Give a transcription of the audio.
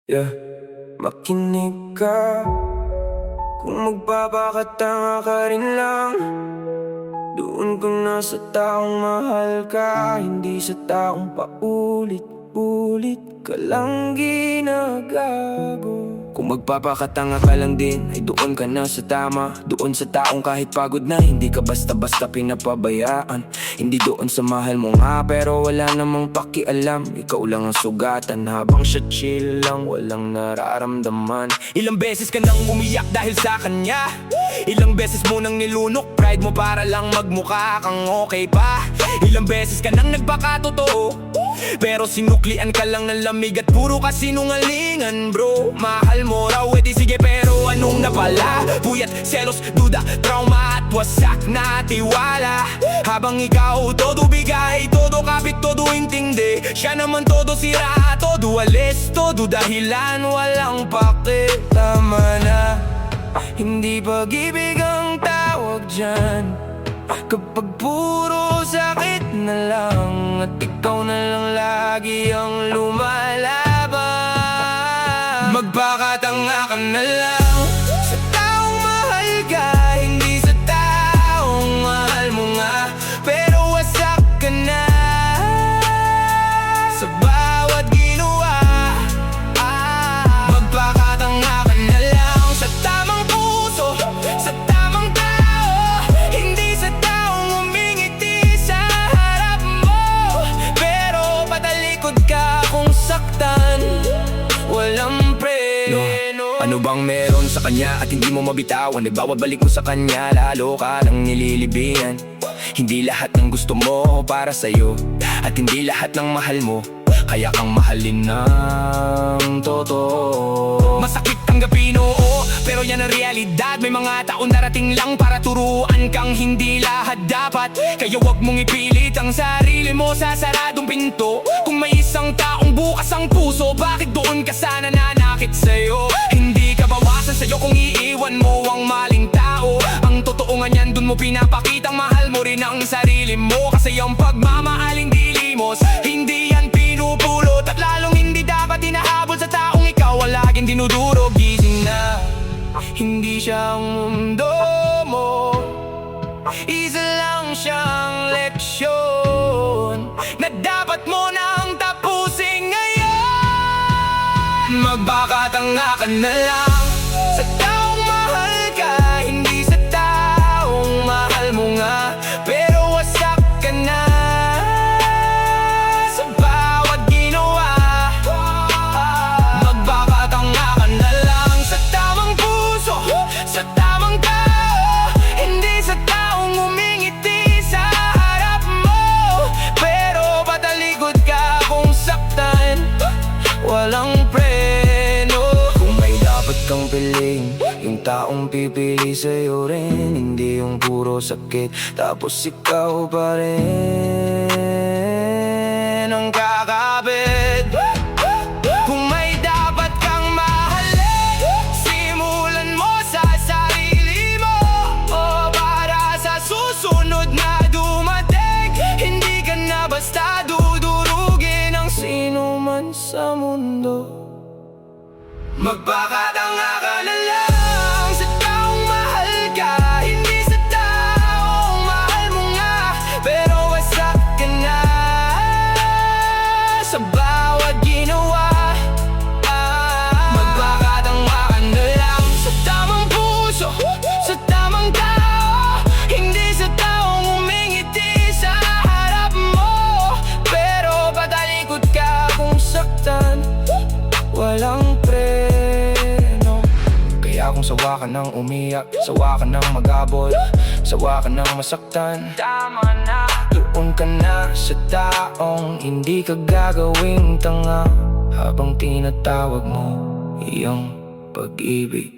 Yeah, makinig ka. Kung magpapakatanga ka rin lang, doon ka na sa taong mahal ka, hindi sa taong paulit-ulit ka lang ginagago. Kung magpapakatanga ka lang din, ay doon ka na sa tama. Doon sa taong kahit pagod na, hindi ka basta-basta pinapabayaan. Hindi doon sa mahal mo nga, pero wala namang pakialam. Ikaw lang ang sugatan, habang siya chill lang, walang nararamdaman. Ilang beses ka nang umiyak dahil sa kanya, ilang beses mo nang nilunok pride mo para lang magmukha kang okay pa. Ilang beses ka nang nagpakatotoo, pero sinuklian ka lang ng lamig at puro ka sinungalingan, bro. Mahal mo raw, edi sige, pero anong napala? Puyat, selos, duda, trauma at wasak na tiwala. Habang ikaw todo bigay, todo kapit, todo intindi, siya naman todo sira, todo alis, todo dahilan, walang pake. Tama na, hindi pag-ibig ang tawag dyan, kapag puro sakit na lang, at ikaw na lang lagi ang lumalaban. Magpakatanga ka na lang sa taong mahal ka, hindi sa taong mahal mo nga, pero wasak ka na sa bawat ginawa. Magpakatanga ka na lang sa tamang puso, sa tamang tao, hindi sa taong umingiti sa harap mo, pero patalikod ka kung saktan, walang preno. Ano bang meron sa kanya at hindi mo mabitawan? Nagbawabalik mo sa kanya, lalo ka nang nililibihan. Hindi lahat ng gusto mo para sa'yo, at hindi lahat ng mahal mo kaya kang mahalin ng totoo. Masakit tanggapin, oo, pero yan ang realidad. May mga taon darating lang para turuan kang hindi lahat dapat. Kaya wag mong ipilit ang sarili mo sa saradong pinto. Kung may isang taong bukas ang puso, bakit doon ka sana nanakit sa'yo? Hindi ka bawasan sa'yo kung iiwan mo ang maling tao. Ang totoo nga niyan, dun mo pinapakitang mahal mo rin ang sarili mo. Kasi ang pagmamahaling dilimos, hindi yan pinupulot, at lalong hindi dapat hinahabol sa taong ikaw ang laging dinudurog. Gising na, hindi siya ang mundo mo, isa lang siyang leksyon na dapat mo nang tapusin ngayon. Magpakatanga ka na lang sa taong mahal ka, hindi sa taong mahal mo nga, pero wasak ka na sa bawat ginawa. Magpakatanga ka na lang sa tamang puso, sa tamang tao, hindi sa taong umingiti sa harap mo, pero patalikod ka kung saktan, walang preno. Kung may dapat kang piliin, yung taong pipili sa'yo rin, hindi yung puro sakit, tapos ikaw pa rin ang kakabit. Kung may dapat kang mahalin, simulan mo sa sarili mo, o para sa susunod na dumating, hindi ka na basta dudurugin ang sino man sa mundo. Magpakatanga ka na lang sa taong mahal ka, hindi sa taong mahal mo nga, pero wasak ka na sa bawat ginawa. Magpakatanga ka na lang sa tamang puso, sa tamang tao, hindi sa taong umingiti sa harap mo, pero patalikod ka kung saktan, walang preno. Kaya kung sawa ka nang umiyak, sawa ka nang magabol, sawa ka nang masaktan, tama na, doon ka na sa taong hindi ka gagawing tanga, habang tinatawag mo iyong pag-ibig.